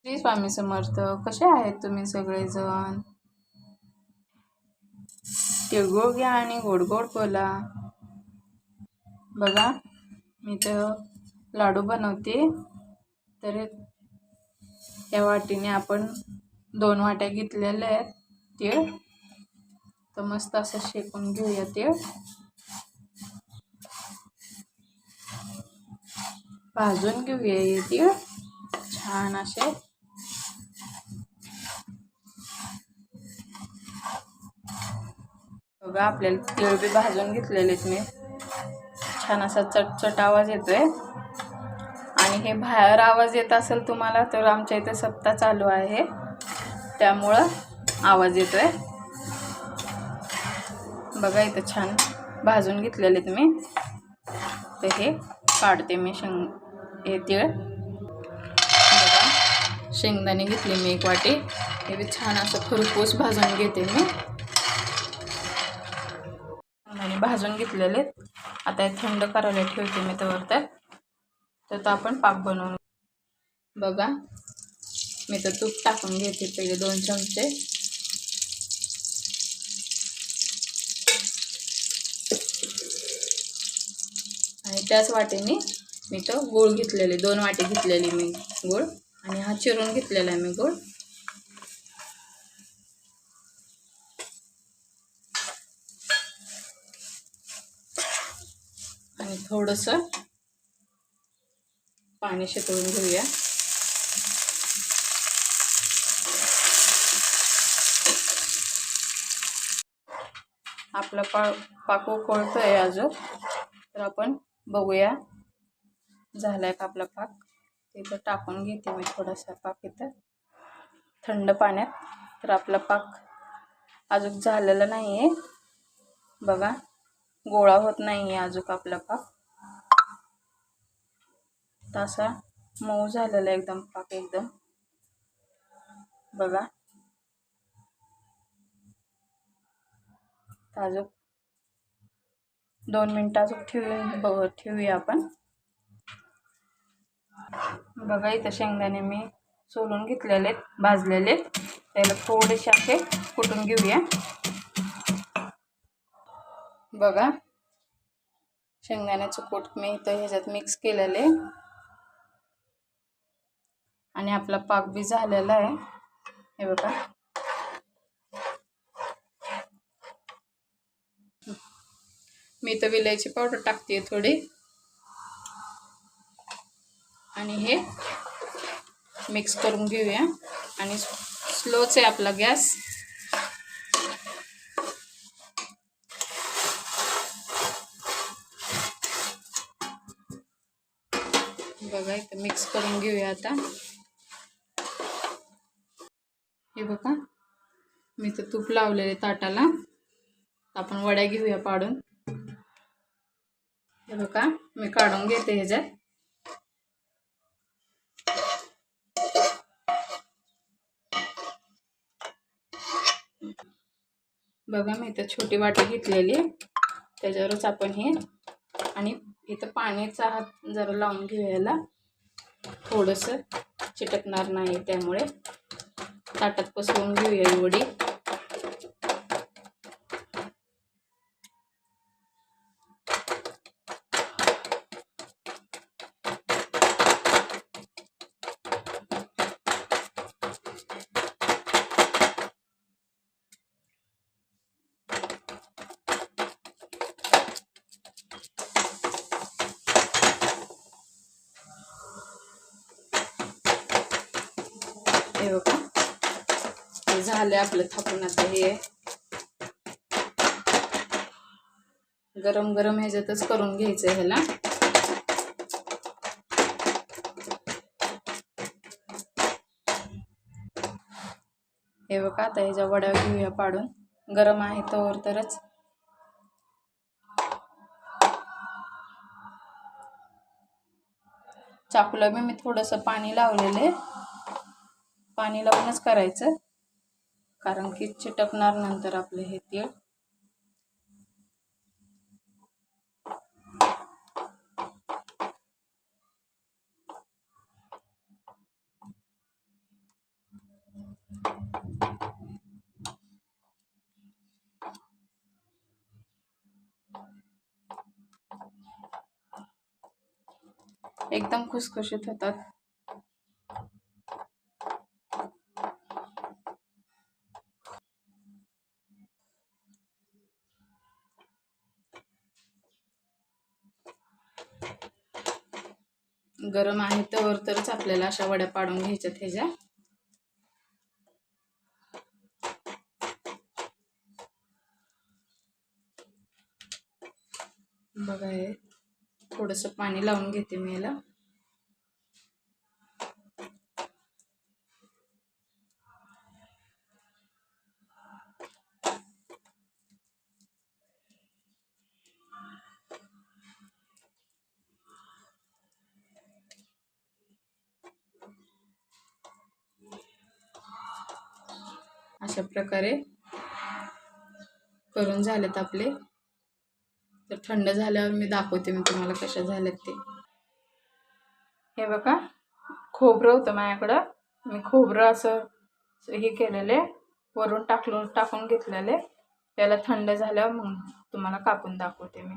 श्री स्वामी समर्थ. कसे आहेत तुम्ही सगळेजण? तिळगुळ घ्या आणि गोड गोड बोला. बघा, मी तर लाडू बनवते. तर या वाटीने आपण 2 वाट्या घेतलेल्या आहेत तीळ. तर मस्त असं शेकून घेऊया तीळ. भाजून घेऊया हे तीळ छान असे. बघा, आपल्याला तीळ बी भाजून घेतलेलेत मी. छान असा चटचट आवाज येतोय. आणि हे बाहेर आवाज येत असेल तुम्हाला तर आमच्या इथे सप्ताह चालू आहे, त्यामुळं आवाज येतोय. बघा, इथं छान भाजून घेतलेलेत मी. तर हे काढते मी हे तीळ. बघा, शेंगदाणे घेतले मी 1 वाटी. हे बी छान असं खरपूस भाजून घेते मी. आणि भाजून घेतलेले आता हे थंड करायला ठेवते मी तर आपण पाक बनवून. बघा, मी तर तूप टाकून घेते पहिले 2 चमचे. आणि त्याच वाटीने मी तर गूळ घेतलेले 2 वाटी घेतलेली मी गूळ. आणि हा चिरून घेतलेला आहे मी गूळ. आणि थोडंसं पाणी शिकवून घेऊया. आपला पाक उकळतोय अजून. तर आपण बघूया झालाय का आपला पाक. इथं टाकून घेते मी थोडासा पाक इथं थंड पाण्यात. तर आपला पाक अजून झालेला नाही आहे. बघा, गोळा होत नाही आहे अजून आपला पाक. तसा मऊ झालेला एकदम पाक एकदम. बघा, अजून 2 मिनिटं अजून ठेवूया आपण. बघा, इथं शेंगदाणे मी सोलून घेतलेले भाजलेले. त्याला थोडेसे असे कुटून घेऊया. बघा, शेंगदाण्याचं कूट मी इथं ह्याच्यात मिक्स केलेले. आणि आपला पाक बी झालेला आहे. हे बघा, मी तर विलायची पावडर टाकते थोडी. आणि हे मिक्स करून घेऊया. आणि स्लोच आहे आपला गॅस. बघा, इथं मिक्स करून घेऊया आता. हे बघा, मी तर तूप लावलेले ताटाला. आपण वड्या घेऊया पाडून. हे बघा, मी काढून घेते ह्याच्यात. बघा, मी इथं छोटी वाटी घेतलेली त्याच्यावरच आपण हे. आणि इथं पाण्याचा हात जरा लावून घेऊया. थोडंसं चिटकणार नाही त्यामुळे ताटात पसरवून घेऊया ही वडी. हे बघा, झालं आपलं थापून. आता हे गरम गरम ह्याच्यातच करून घ्यायचं ह्याला. हे बघा, आता ह्याच्या वड्या घेऊया पाडून. गरम आहे तरच. चाकूला बी मी थोडंसं पाणी लावलेले. पाणी लावूनच करायचं, कारण की चिटकणार नंतर आपले हे तीळ. एकदम खुसखुशीत होतात. गरम आहे तरच आपल्याला अशा वड्या पाडून घ्यायच्यात ह्याच्या. बघा हे थोडंसं पाणी लावून घेते मी याला. अशा प्रकारे करून झालेत आपले. तर थंड झाल्यावर मी दाखवते मी तुम्हाला कशा झाल्यात ते. हे बघा खोबरं होतं माझ्याकडं. मी खोबरं असं हे केलेले, वरून टाकून घेतलेले. त्याला थंड झाल्यावर मग तुम्हाला कापून दाखवते मी.